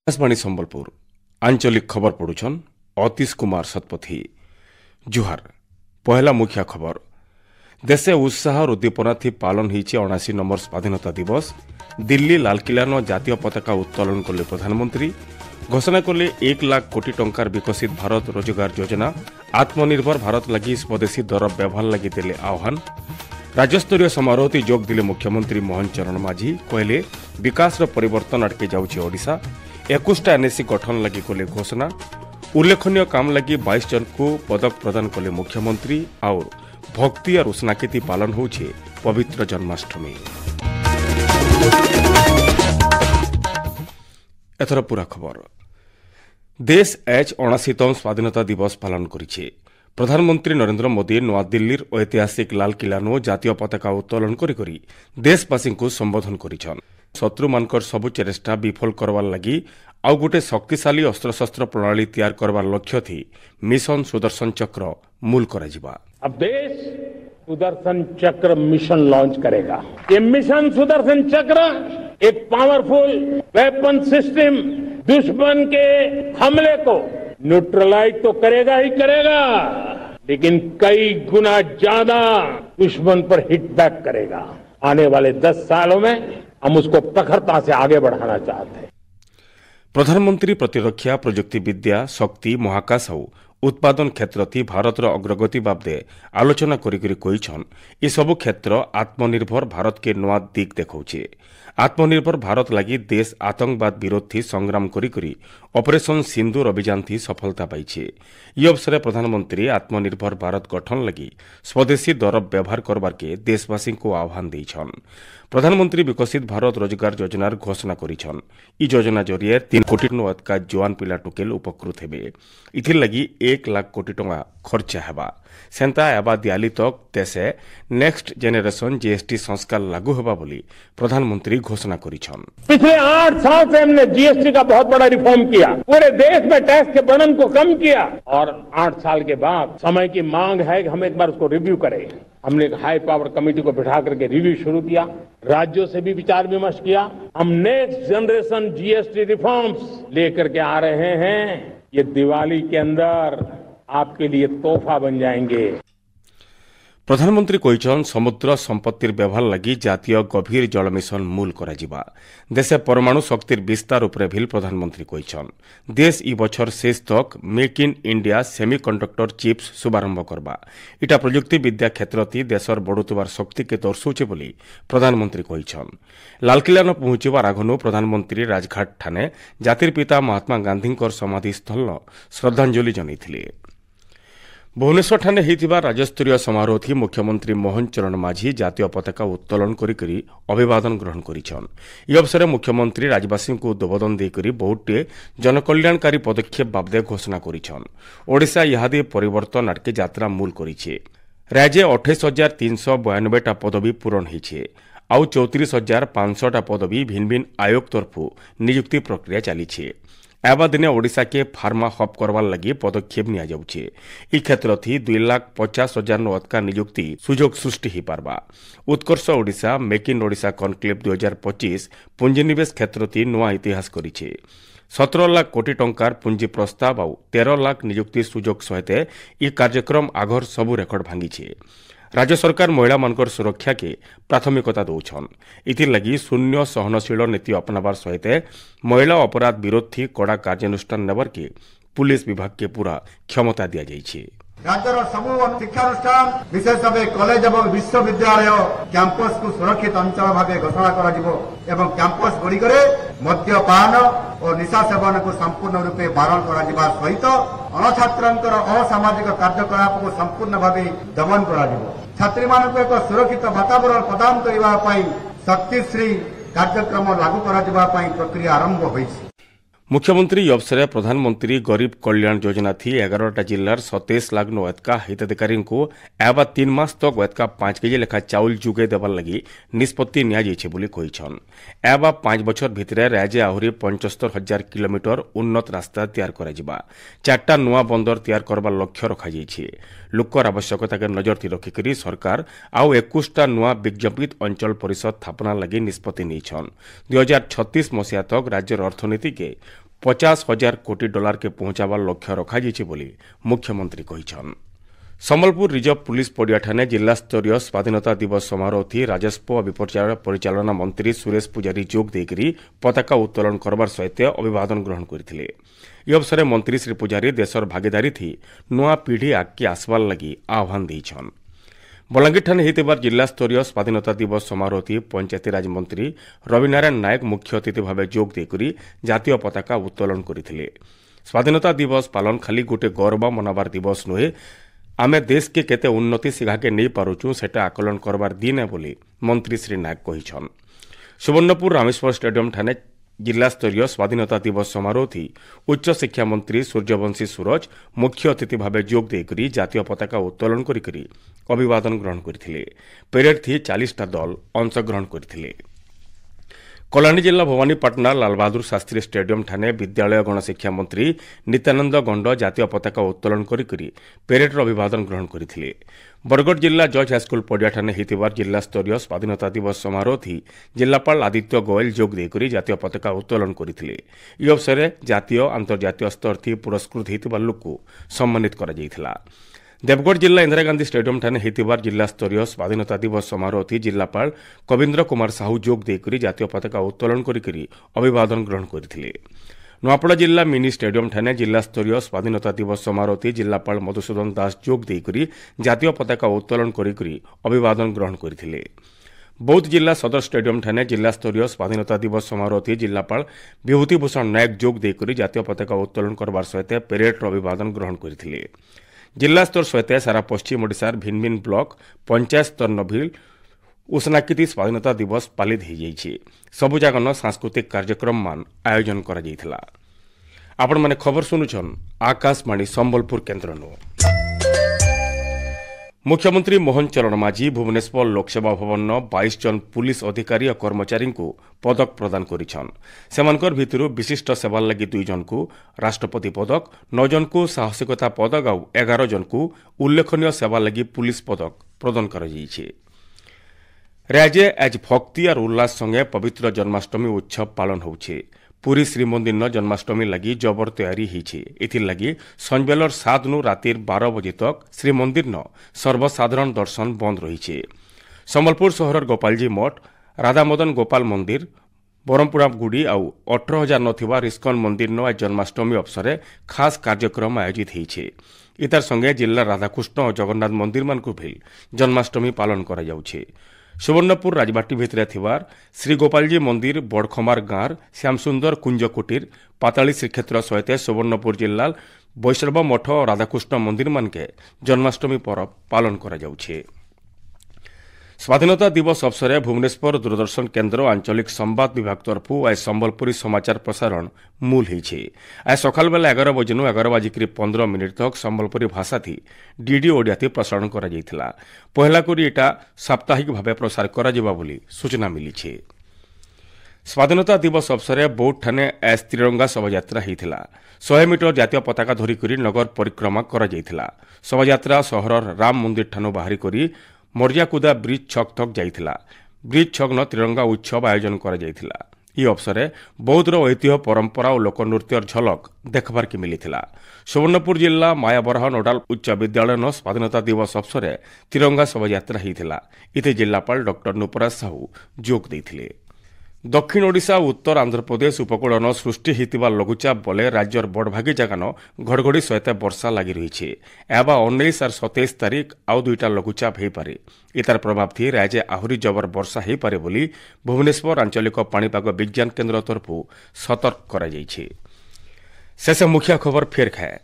आकाशवाणी संबलपुर आंचलिक खबर पढ़ुछन अतीश कुमार शतपथी। जुहार पहला मुख्य खबर देशे उत्साह और उद्दीपना थी पालन होइछि 79 नंबर स्वाधीनता दिवस। दिल्ली लालकिल्ला जातीय पताका उत्तोलन कले प्रधानमंत्री। घोषणा कले 1 लाख कोटी टंकार विकसित भारत रोजगार योजना। आत्मनिर्भर भारत लगी स्वदेशी दर व्यवहार लगी देले आह्वान। राज्यस्तरीय समारोह जोग दिले मुख्यमंत्री मोहन चरण माझी। कहले विकास परिवर्तन अटके जाउछि ओडिशा। 21टा एनएससी गठन लगी कले घोषणा। उल्लेखनीय काम लगी 22 जन को पदक प्रदान कले मुख्यमंत्री। और भक्ति और उष्णाकेति पालन होउछि पवित्र जन्माष्टमी। एथर पूरा खबर देश आज 79तम स्वाधीनता दिवस पालन करिछि। प्रधानमंत्री नरेंद्र मोदी नୂଆଦିଲ୍ଲୀର ऐतिहासिक लालकिल्ला जातीय पताका उत्तोलन करी देशवासी को संबोधन करिछन। शत्रु मानकर सबु चेष्टा विफल करवार लगी आउ गोटे शक्तिशाली अस्त्रशस्त्र प्रणाली तैयार करवार लक्ष्य थी मिशन सुदर्शन चक्र मूल करा जिबा। अब देश सुदर्शन चक्र मिशन लॉन्च करेगा। ये मिशन सुदर्शन चक्र एक पावरफुल वेपन सिस्टम दुश्मन के हमले को न्यूट्रलाइज तो करेगा ही करेगा, लेकिन कई गुना ज्यादा दुश्मन पर हिट बैक करेगा। आने वाले 10 सालों में हम उसको प्रखरता से आगे बढ़ाना चाहते हैं। प्रधानमंत्री प्रतिरक्षा प्रजुक्ति विद्या शक्ति महाकाश और उत्पादन क्षेत्र थी भारतर अग्रगति बाबदे आलोचना करी कहिछन ए सबु क्षेत्र आत्मनिर्भर भारत के नवा दिग देखौछे। आत्मनिर्भर भारत लगी देश आतंकवाद विरोध थी संग्राम करी ऑपरेशन सिंदूर अभियान थी सफलता पाइछे। ये अवसर प्रधानमंत्री आत्मनिर्भर भारत गठन लगी स्वदेशी दर व्यवहार करबार के देशवासी को आह्वान देछन। प्रधानमंत्री विकसित भारत रोजगार योजनार घोषणा करिछन। ई योजना जरिए 3 कोटी अधिक जवान पिला टुकेल उपकृत हेबे। इथिर लगी 1 लाख कोटी टंका खर्चा हेबा। सेंता एबा दियाली तक देशे नेक्स्ट जेनेरेशन जीएसटी संस्कार लागू होगा बोली प्रधानमंत्री घोषणा करिछन। पिछले 8 साल से हमने जीएसटी का बहुत बड़ा रिफॉर्म किया, पूरे देश में टैक्स के बर्डन को कम किया और 8 साल के बाद समय की मांग है कि हम एक बार उसको रिव्यू करें। हमने एक हाई पावर कमेटी को बिठा करके रिव्यू शुरू किया, राज्यों से भी विचार विमर्श किया। हम नेक्स्ट जनरेशन जीएसटी रिफॉर्म्स लेकर के आ रहे हैं। ये दिवाली के अंदर आपके लिए तोहफा बन जाएंगे। प्रधानमंत्री कहिछन समुद्र संपत्तिर व्यवहार लगी जातीय गभीर जल मिशन मूल करा जिबा। देशे परमाणु शक्तिर विस्तार उपरे भी प्रधानमंत्री कहिछन। देश ई बछर शेष तक make in India semiconductor chips शुभारंभ करबा। इटा प्रजुक्ति विद्या क्षेत्र थी देशर बढ़ुतबार शक्ति के दर्शाउछे बोली प्रधानमंत्री कहिछन। लालकिल्ला न पहुंचबार आगनु प्रधानमंत्री राजघाट ठाने जातिर पिता महात्मा गांधींकर समाधि स्थल श्रद्धांजलि जनाइथिले। भुवनेश्वर ठाने होइतिबा राज्यस्तरीय समारोह थी मुख्यमंत्री मोहन चरण माझी जातीय पताका उत्तोलन करी अभिवादन ग्रहण करिछन। ई अवसर मुख्यमंत्री राज्यवासी को उद्बोधन देकरी बहुटे जनकल्याणकारी पदक्षेप बाबदे घोषणा करिछन। ओडिशा इहादे परिवर्तन अटके यात्रा मूल करिछे। राज्य 28,392टा पदवी पूरण होइछे। आउ 34,500टा पदवी भिन्न भिन्न आयोग तरफु नियुक्ति प्रक्रिया चलीछे। एबा दिने ओडिशा के फार्मा हब करवार लगी पदक्षेप निया जाउछे। ई क्षेत्र थी 2,50,000 अधिक नियुक्ति सुजोग सृष्टि ही पारबा। Utkarsh Odisha make in Odisha conclave 2025 पुंजीनिवेश क्षेत्र थी नवा इतिहास करिछे। 17 लाख कोटी टंकार पुंजी प्रस्ताव और 13 लाख नियुक्ति सुजोग सहित ई कार्यक्रम आघर सबु रेकर्ड भांगीछे। राज्य सरकार महिला मानकर सुरक्षा के प्राथमिकता दौछन। इथिर लगी शून्य सहनशील नीति अपनाबार सहित महिला अपराध विरोध थी कड़ा कार्यानुष्ठान नेबार के पुलिस विभाग के पूरा क्षमता दिया जाइछे। राज्यर सबु शिक्षानुष्ठान विशेष भाव कॉलेज और विश्वविद्यालय कैंपस को सुरक्षित अंचल भाव घोषणा एवं कैंपस गुड़िकरे मद्यपान और निशा सेवन को संपूर्ण रूपे बारण करा सहित अणछात्र असामाजिक कार्यकलाप को संपूर्ण भाव दमन करा छात्री मानक एक सुरक्षित वातावरण प्रदान करने शक्तिश्री कार्यक्रम लागू करा प्रक्रिया आरंभ होइछि। मुख्यमंत्री अवसर प्रधानमंत्री गरीब कल्याण योजना थी 11टा जिल्लार 27 लाख अधिक हिताधिकारी को एबा 3 मास तक अधिक 5 केजी लेखा चाउल जुगे देवार लगी निष्पत्ति निया जाइछे बोली कहिछन। एबा 5 बछर भितरे राज्य आहुरी 75,000 किलोमीटर उन्नत रास्ता तैयार करा जिबा। 4टा नुआ बंदर तैयार करबार लक्ष्य रखा जाइछे। लोकर आवश्यकता के नजर थी रखिकरी सरकार आउ 21टा नुआ विज्ञापित अंचल परिषद स्थापना लगी निष्पत्ति नैछन। 2036 मसीहा तक राज्यर अर्थनीति के $50,000 कोटी के पहुंचाबार लक्ष्य रखाଯାଇଛି बोली मुख्यमंत्री कहिछन। सम्बलपुर रिजर्व पुलिस पड़ियाठाने जिला स्तरीय स्वाधीनता दिवस समारोह थी राजस्व और विपर्य परिचालना मंत्री सुरेश पुजारी जोग देकरी पताका उत्तोलन करबार सहित अभिवादन ग्रहण करथिले। ई अवसर मंत्री श्री पुजारी देशर भागीदारी थी नुआ पीढ़ी आगे आसबार लगी आह्वान देछन। बलांगीर ठाने हेतिबार जिला स्तरीय स्वाधीनता दिवस समारोह थी पंचायतीराज मंत्री रविनारायण नायक मुख्य अतिथि भाव जोग देकरी जातीय पताका उत्तोलन करथिले। स्वाधीनता दिवस पालन खाली गोटे गौरव मनाबार दिवस नुहे, आमे देश के केते उन्नति सिघाके नहीं पारुचु सेटा आकलन करबार दिन है बोली मंत्री श्री नायक कहिछन। सुवर्णपुर रामेश्वर स्टेडियम ठाने जिला स्तरीय स्वाधीनता दिवस समारोह थी उच्च शिक्षा मंत्री सूर्यवंशी सूरज मुख्य अतिथि भाव जोग देकरी जातीय पताका उत्तोलन करी अभिवादन ग्रहण करथिले। परेड थी 40टा दल अंशग्रहण करथिले। कलाहांडी जिला भवानीपाटना लालबहादुर शास्त्री स्टेडियम ठाने विद्यालय गणशिक्षा मंत्री नित्यानंद गंड जातीय पताका उत्तोलन करी परेडर अभिवादन ग्रहण करथिले। बरगढ़ जिला जज हाईस्कूल पड़ियाठाने हेतिबार जिला स्तरीय स्वाधीनता दिवस समारोह थी जिलापाल आदित्य गोयल जोग देकरी जातीय पताका उत्तोलन करथिले। ई अवसर जातीय अंतर्जातीय स्तर थी पुरस्कृत हेतिबार लोक सम्मानित करा जायथिला। देवगढ़ जिला इंदिरा गांधी स्टेडियम ठाने हेतिबार जिला स्तरीय स्वाधीनता दिवस समारोह थी जिलापाल कविंद्र कुमार साहू जोग देकरी जातीय पताका उत्तोलन करी अभिवादन ग्रहण करथिले। नुआपड़ा जिला मिनी स्टेडियम ठाने जिला स्तरीय स्वाधीनता दिवस समारोह थी जिलापाल मधुसूदन दास जोग देकरी जातीय पताका उत्तोलन करी अभिवादन ग्रहण करथिले। बौद्ध जिला सदर स्टेडियम ठाने जिला स्तरीय स्वाधीनता दिवस समारोह थी जिलापाल विभूतिभूषण नायक जोग देकरी जातीय पताका उत्तोलन करबार सहित परेडर अभिवादन ग्रहण करथिले। जिला स्तर सहित सारा पश्चिम ओडिशार भिन्न भिन्न ब्लॉक पंचायत स्तर नभिल उसनाकिति स्वाधीनता दिवस पालित हो जाइए। सबु जागन सांस्कृतिक कार्यक्रम मान आयोजन करा जाइथिला। आपण माने खबर सुनुछन आकाशवाणी संबलपुर केन्द्रनु। मुख्यमंत्री मोहन चरण माझी भुवनेश्वर लोकसेवा भवन 22 जन पुलिस अधिकारी और कर्मचारी को पदक प्रदान करिछन। सेमानकर भितरु विशिष्ट सेवा लगी 2 जन को राष्ट्रपति पदक, 9 जन को साहसिकता पदक और 11 जन को उल्लेखनीय सेवा लगी पुलिस पदक प्रदान करा जाइछे। राज्य आज भक्ति और उल्लास संगे पवित्र जन्माष्टमी उत्सव पालन होउछे। पुरी श्रीमंदिर न जन्माष्टमी लगी जबर तैयारी होइछे। एथिर लगी संजबेलर 7 नु रातिर 12 बजे तक श्रीमंदिर न सर्वसाधारण दर्शन बंद रहिछे। संबलपुर शहर गोपालजी मठ, राधा मदन गोपाल मंदिर, बरमपुरा गुड़ी और 18,000 नथिबा इस्कन मंदिर न आज जन्माष्टमी अवसर खास कार्यक्रम आयोजित होइछे। इतार संगे जिला राधाकृष्ण और जगन्नाथ मंदिर मान को भी जन्माष्टमी पालन करा जाउछे। सुवर्णपुर राजबाटी भितर थिवार श्री गोपालजी मंदिर, बड़खमार गांर श्यामसुंदर कुंज कुटीर, पाताली श्रीक्षेत्र सहित सुवर्णपुर जिला वैष्णव मठ और राधाकृष्ण मंदिर मानके जन्माष्टमी पर्व पालन करा जाउछे। स्वाधीनता दिवस अवसर भुवनेश्वर दूरदर्शन केन्द्र आंचलिक संवाद विभाग तरफ आज संबलपुरी समाचार प्रसारण मूल होइछे। आज सकाल बेला 11 बजेनु 11:15 तक संबलपुरी भाषा थी डीडी ओडिया थी प्रसारण करा जाइथिला। पहला करी एटा साप्ताहिक भावे प्रसार करा जिबा बोली सूचना मिलिछे। स्वाधीनता दिवस अवसर बौद्ध ठाने आज तिरंगा शोभायात्रा होइथिला। 100 मीटर जातीय पताका धरिकरी नगर परिक्रमा करा जाइथिला। शोभायात्रा शहर राम मंदिर ठानु बाहरी करी मर्याकुदा ब्रिज छक तक जाइथिला। ब्रिज छक न तिरंगा उत्सव आयोजन करा जाइथिला। ई अवसर बौद्धर ऐतिह्य परंपरा और लोकनृत्यर झलक देखबार के मिलिथिला। सुवर्णपुर जिला मायाबराह नोडाल उच्च विद्यालय न स्वाधीनता दिवस अवसर तिरंगा शोभायात्रा होइथिला। इथे जिलापाल डॉक्टर नुपराज साहू जोग देथिले। दक्षिण ओडिशा उत्तर आंध्र प्रदेश उपकूलन सृष्टि होइतिबा लघुचाप बले राज्यर बड़भागी जगान घड़घड़ी सहित वर्षा लगी रही। एबा 19 और 27 तारीख आउ 2टा लघुचाप हो पारे। इतार प्रभाव थी राज्य आहरी जबर वर्षा हो पारे बोली भुवनेश्वर आंचलिक पाणीपाग विज्ञान केन्द्र तरफ सतर्क करा जाइछे। शेष मुख्य खबर फेर खाए।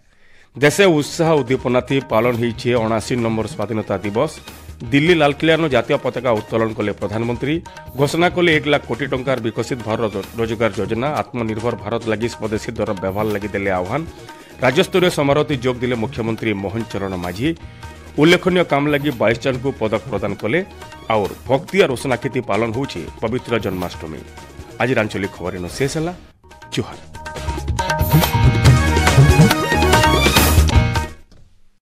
देशे उत्साह उद्दीपना थी पालन होइछे 79 नंबर स्वाधीनता दिवस। दिल्ली लालकिल्ला जातीय पताका उत्तोलन कले प्रधानमंत्री। घोषणा कले 1 लाख कोटी टंकार विकसित भारत रोजगार योजना। आत्मनिर्भर भारत लगी स्वदेशी दर व्यवहार लगी देले आह्वान। राज्यस्तरीय समारोह जोग दिले मुख्यमंत्री मोहन चरण माझी। उल्लेखनीय काम लगी 22 जन को पदक प्रदान कले और भक्ति और उष्णाखिति पालन होउछे पवित्र जन्माष्टमी। आज आंचलिक खबर शेष है। जुहार।